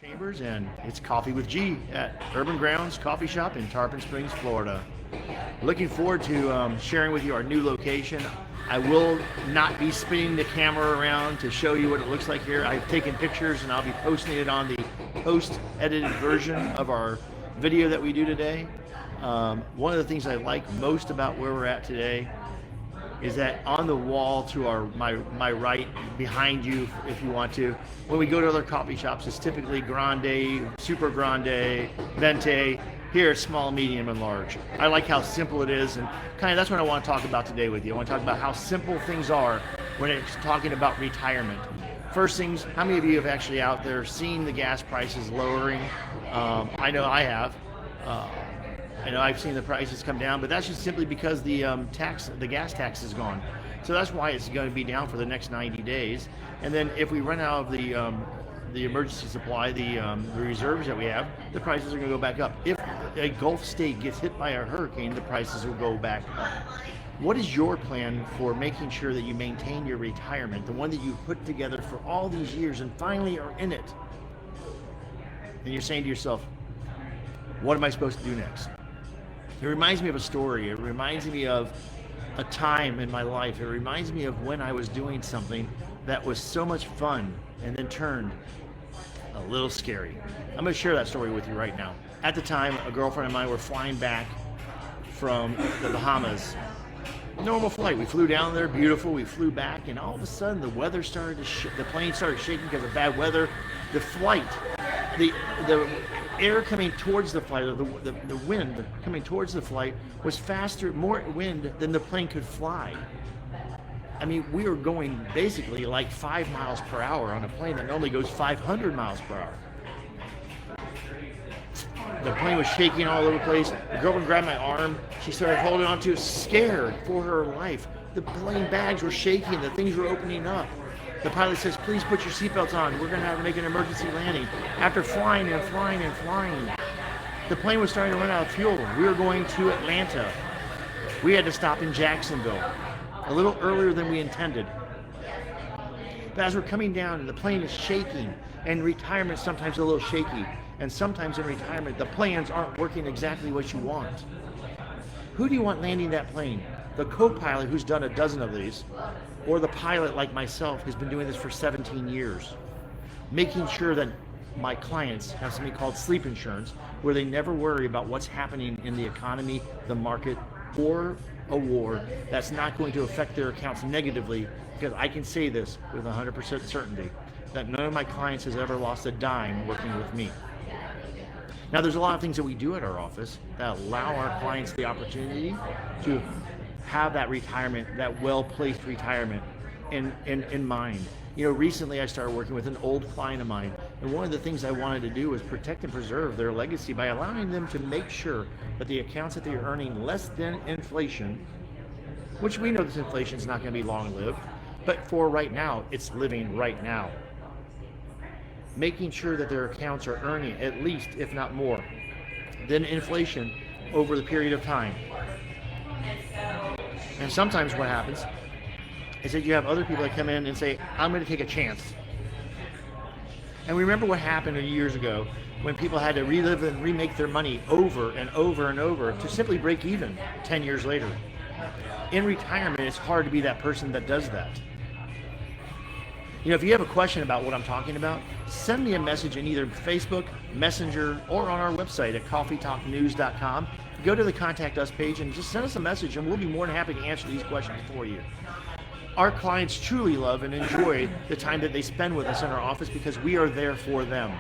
Chambers, and it's Coffee with G at Urban Grounds Coffee Shop in Tarpon Springs, Florida. Looking forward to sharing with you our new location. I will not be spinning the camera around to show you what it looks like here. I've taken pictures and I'll be posting it on the post-edited version of our video that we do today. One of the things I like most about where we're at today is that on the wall to my right, behind you if you want to, when we go to other coffee shops, it's typically grande, super grande, venti. Here it's small, medium, and large. I like how simple it is, and kind of that's what I want to talk about today with you. I want to talk about how simple things are when it's talking about retirement. First things, how many of you have actually out there seen the gas prices lowering? I know I have. I know I've seen the prices come down, but that's just simply because the gas tax is gone. So that's why it's going to be down for the next 90 days. And then if we run out of the emergency supply, the reserves that we have, the prices are going to go back up. If a Gulf state gets hit by a hurricane, the prices will go back up. What is your plan for making sure that you maintain your retirement, the one that you put together for all these years and finally are in it? And you're saying to yourself, what am I supposed to do next? It reminds me of a story. It reminds me of a time in my life. It reminds me of when I was doing something that was so much fun and then turned a little scary. I'm going to share that story with you right now. At the time, a girlfriend and I were flying back from the Bahamas. Normal flight. We flew down there, beautiful. We flew back, and all of a sudden, the weather started to the plane started shaking because of bad weather. The flight, the air coming towards the flight, or the wind coming towards the flight, was faster, more wind than the plane could fly. I mean, we were going basically like 5 miles per hour on a plane that normally goes 500 miles per hour. The plane was shaking all over the place. The girlfriend grabbed my arm. She started holding on to it, scared for her life. The plane bags were shaking. The things were opening up. The pilot says, please put your seatbelts on. We're going to have to make an emergency landing. After flying and flying and flying, the plane was starting to run out of fuel. We were going to Atlanta. We had to stop in Jacksonville a little earlier than we intended. But as we're coming down and the plane is shaking, and retirement sometimes a little shaky, and sometimes in retirement the plans aren't working exactly what you want. Who do you want landing that plane? The co-pilot who's done a dozen of these, or the pilot like myself who's been doing this for 17 years? Making sure that my clients have something called sleep insurance, where they never worry about what's happening in the economy, the market, or a war that's not going to affect their accounts negatively, because I can say this with 100% certainty, that none of my clients has ever lost a dime working with me. Now, there's a lot of things that we do at our office that allow our clients the opportunity to have that retirement, that well-placed retirement in mind. You know, recently I started working with an old client of mine, and one of the things I wanted to do was protect and preserve their legacy by allowing them to make sure that the accounts that they're earning less than inflation, which we know this inflation is not going to be long-lived, but for right now, it's living right now. Making sure that their accounts are earning at least, if not more, than inflation over the period of time. And sometimes what happens is that you have other people that come in and say, I'm going to take a chance. And remember what happened years ago when people had to relive and remake their money over and over and over to simply break even 10 years later. In retirement, it's hard to be that person that does that. You know, if you have a question about what I'm talking about, send me a message in either Facebook, Messenger, or on our website at CoffeeTalkNews.com. Go to the Contact Us page and just send us a message, and we'll be more than happy to answer these questions for you. Our clients truly love and enjoy the time that they spend with us in our office because we are there for them.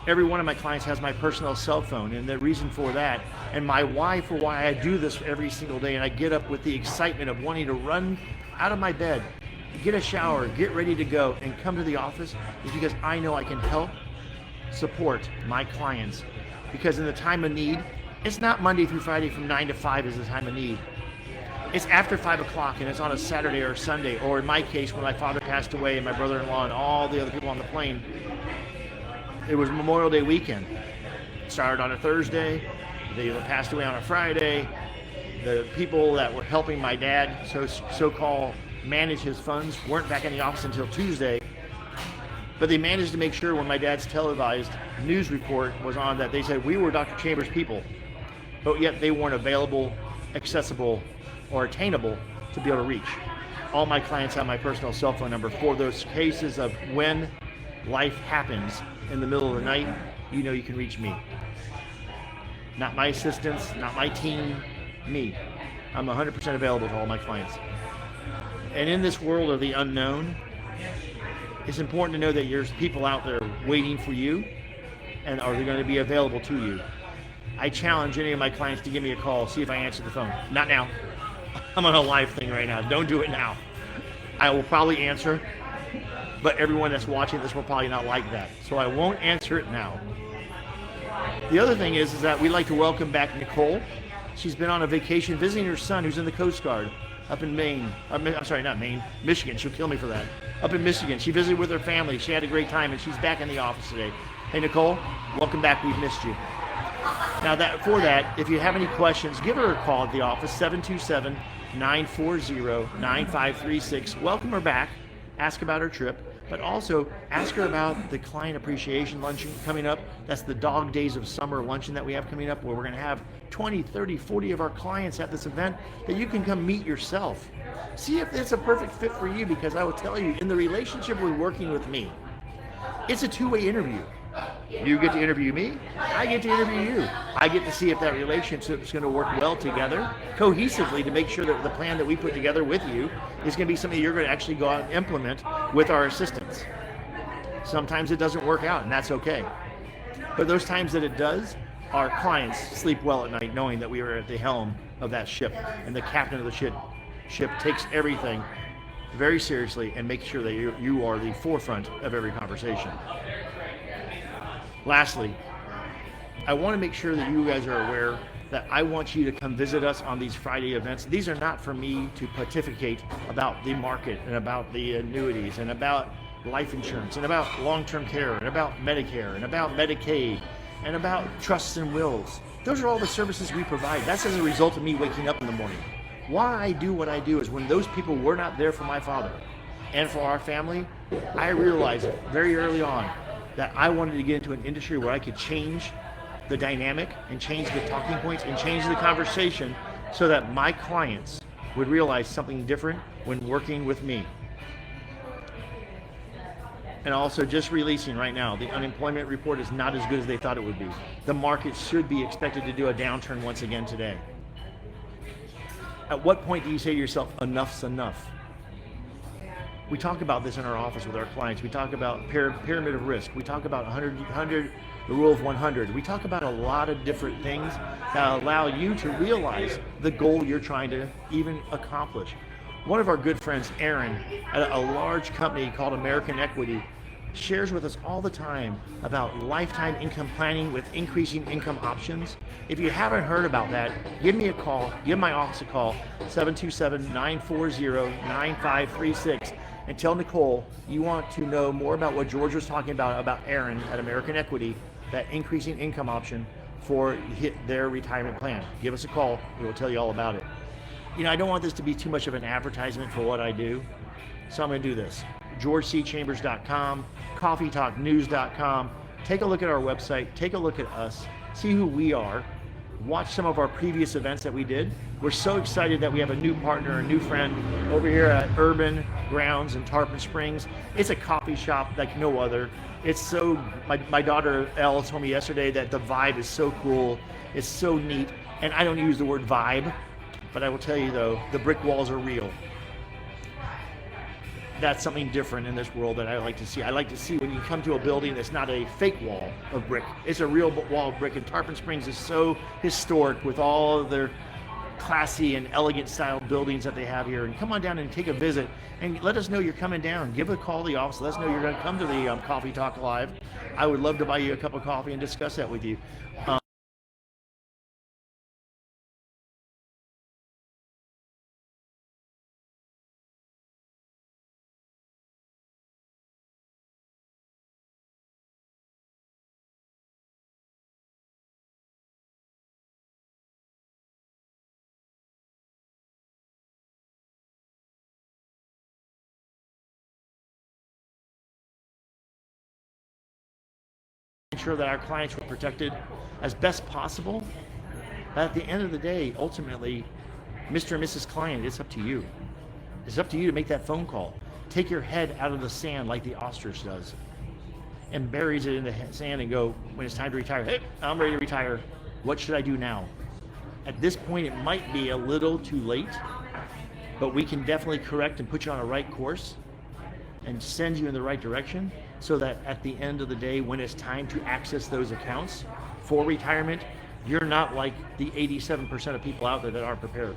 Every one of my clients has my personal cell phone, and the reason for that, and my why for why I do this every single day, and I get up with the excitement of wanting to run out of my bed, get a shower, get ready to go, and come to the office, is because I know I can help support my clients. Because in the time of need, it's not Monday through Friday from 9 to 5 is the time of need. It's after 5 o'clock, and it's on a Saturday or a Sunday, or in my case, when my father passed away and my brother-in-law and all the other people on the plane, it was Memorial Day weekend. It started on a Thursday, they passed away on a Friday. The people that were helping my dad, so-called manage his funds, weren't back in the office until Tuesday. But they managed to make sure when my dad's televised news report was on that they said we were Dr. Chambers' people, but yet they weren't available, accessible, or attainable to be able to reach. All my clients have my personal cell phone number for those cases of when life happens in the middle of the night, you know you can reach me. Not my assistants, not my team, me. I'm 100% available to all my clients. And in this world of the unknown, it's important to know that there's people out there waiting for you and are they going to be available to you. I challenge any of my clients to give me a call, see if I answer the phone. Not now. I'm on a live thing right now. Don't do it now. I will probably answer, but everyone that's watching this will probably not like that. So I won't answer it now. The other thing is that we like to welcome back Nicole. She's been on a vacation visiting her son who's in the Coast Guard up in Maine. I'm sorry, not Maine, Michigan. She'll kill me for that. Up in Michigan. She visited with her family. She had a great time, and she's back in the office today. Hey, Nicole, welcome back. We've missed you. Now, if you have any questions, give her a call at the office, 727-940-9536. Welcome her back. Ask about her trip, but also ask her about the client appreciation luncheon coming up. That's the Dog Days of Summer luncheon that we have coming up, where we're going to have 20, 30, 40 of our clients at this event that you can come meet yourself. See if it's a perfect fit for you, because I will tell you, in the relationship with working with me, it's a two-way interview. You get to interview me, I get to interview you. I get to see if that relationship is going to work well together, cohesively, to make sure that the plan that we put together with you is going to be something you're going to actually go out and implement with our assistants. Sometimes it doesn't work out, and that's okay. But those times that it does, our clients sleep well at night knowing that we are at the helm of that ship, and the captain of the ship takes everything very seriously and makes sure that you are the forefront of every conversation. Lastly, I want to make sure that you guys are aware that I want you to come visit us on these Friday events. These are not for me to pontificate about the market and about the annuities and about life insurance and about long-term care and about Medicare and about Medicaid and about trusts and wills. Those are all the services we provide. That's as a result of me waking up in the morning. Why I do what I do is when those people were not there for my father and for our family, I realized very early on that I wanted to get into an industry where I could change the dynamic and change the talking points and change the conversation so that my clients would realize something different when working with me. And also, just releasing right now, the unemployment report is not as good as they thought it would be. The market should be expected to do a downturn once again today. At what point do you say to yourself, enough's enough? We talk about this in our office with our clients. We talk about pyramid of risk. We talk about 100, the rule of 100. We talk about a lot of different things that allow you to realize the goal you're trying to even accomplish. One of our good friends, Aaron, at a large company called American Equity, shares with us all the time about lifetime income planning with increasing income options. If you haven't heard about that, give me a call. Give my office a call, 727-940-9536. And tell Nicole you want to know more about what George was talking about Aaron at American Equity, that increasing income option for their retirement plan. Give us a call. We will tell you all about it. You know, I don't want this to be too much of an advertisement for what I do, so I'm going to do this. GeorgeCChambers.com, CoffeeTalkNews.com. Take a look at our website. Take a look at us. See who we are. Watch some of our previous events that we did. We're so excited that we have a new partner, a new friend over here at Urban Grounds in Tarpon Springs. It's a coffee shop like no other. It's so, my daughter Elle told me yesterday that the vibe is so cool. It's so neat. And I don't use the word vibe, but I will tell you though, the brick walls are real. That's something different in this world that I like to see. I like to see when you come to a building that's not a fake wall of brick. It's a real wall of brick. And Tarpon Springs is so historic with all of their classy and elegant style buildings that they have here. And come on down and take a visit and let us know you're coming down. Give a call to the office. Let us know you're going to come to the Coffee Talk Live. I would love to buy you a cup of coffee and discuss that with you. sure that our clients were protected as best possible. But at the end of the day, ultimately, Mr. and Mrs. Client, it's up to you. It's up to you to make that phone call. Take your head out of the sand like the ostrich does and buries it in the sand and go, when it's time to retire, hey, I'm ready to retire. What should I do now? At this point, it might be a little too late, but we can definitely correct and put you on a right course and send you in the right direction so that at the end of the day, when it's time to access those accounts for retirement, you're not like the 87% of people out there that aren't prepared.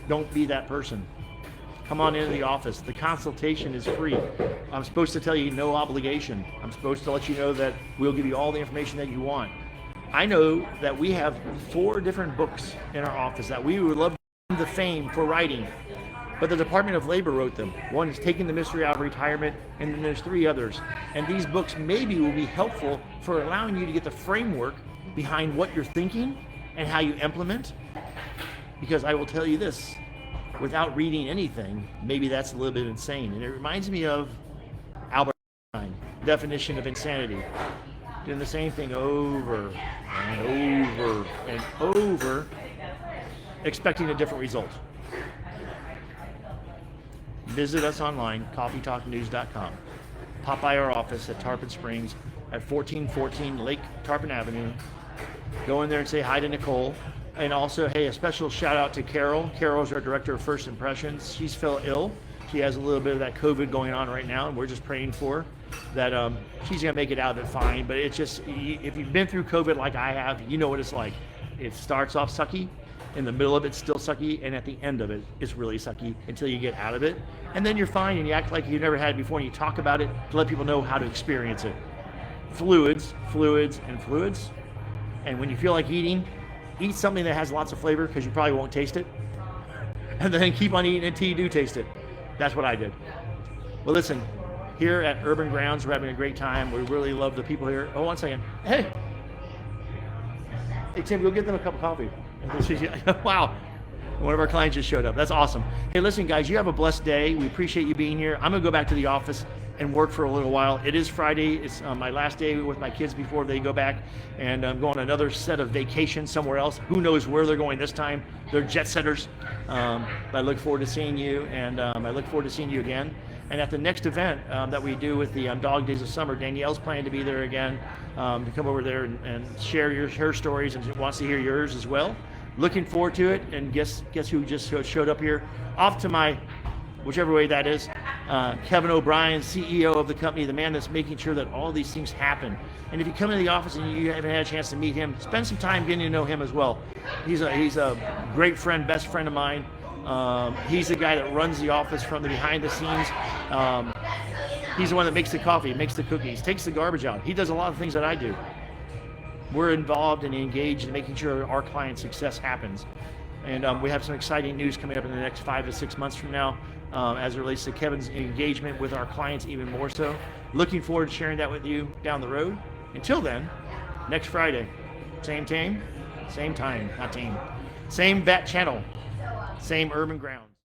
Don't be that person. Come on into the office. The consultation is free. I'm supposed to tell you no obligation. I'm supposed to let you know that we'll give you all the information that you want. I know that we have 4 different books in our office that we would love the fame for writing, but the Department of Labor wrote them. One is Taking the Mystery Out of Retirement, and then there's 3 others. And these books maybe will be helpful for allowing you to get the framework behind what you're thinking and how you implement. Because I will tell you this, without reading anything, maybe that's a little bit insane. And it reminds me of Albert Einstein, definition of insanity. Doing the same thing over and over and over, expecting a different result. Visit us online, CoffeeTalkNews.com. Pop by our office at Tarpon Springs at 1414 Lake Tarpon Avenue. Go in there and say hi to Nicole. And also, hey, a special shout out to Carol. Carol's our director of First Impressions. She's fell ill. She has a little bit of that COVID going on right now, and we're just praying for her that she's gonna make it out of it fine. But it's just, if you've been through COVID like I have, you know what it's like. It starts off sucky, in the middle of it's still sucky, and at the end of it, it's really sucky until you get out of it. And then you're fine, and you act like you've never had it before, and you talk about it to let people know how to experience it. Fluids, fluids, and fluids. And when you feel like eating, eat something that has lots of flavor because you probably won't taste it. And then keep on eating until you do taste it. That's what I did. Well, listen, here at Urban Grounds, we're having a great time. We really love the people here. Oh, one second. Hey, Tim, go get them a cup of coffee. Wow. One of our clients just showed up. That's awesome. Hey, listen, guys, you have a blessed day. We appreciate you being here. I'm going to go back to the office and work for a little while. It is Friday. It's my last day with my kids before they go back, and I'm going on another set of vacation somewhere else. Who knows where they're going this time? They're jet setters. But I look forward to seeing you, and I look forward to seeing you again. And at the next event that we do with the Dog Days of Summer, Danielle's planning to be there again to come over there and share her stories, and wants to hear yours as well. Looking forward to it. And guess who just showed up here? Off to my, whichever way that is, Kevin O'Brien, CEO of the company, the man that's making sure that all these things happen. And if you come into the office and you haven't had a chance to meet him, spend some time getting to know him as well. He's a great friend, best friend of mine. He's the guy that runs the office from the behind the scenes. He's the one that makes the coffee, makes the cookies, takes the garbage out. He does a lot of things that I do. We're involved and engaged in making sure our client success happens. And we have some exciting news coming up in the next 5 to 6 months from now as it relates to Kevin's engagement with our clients even more so. Looking forward to sharing that with you down the road. Until then, next Friday, same time, not team, same bat channel, same Urban Grounds.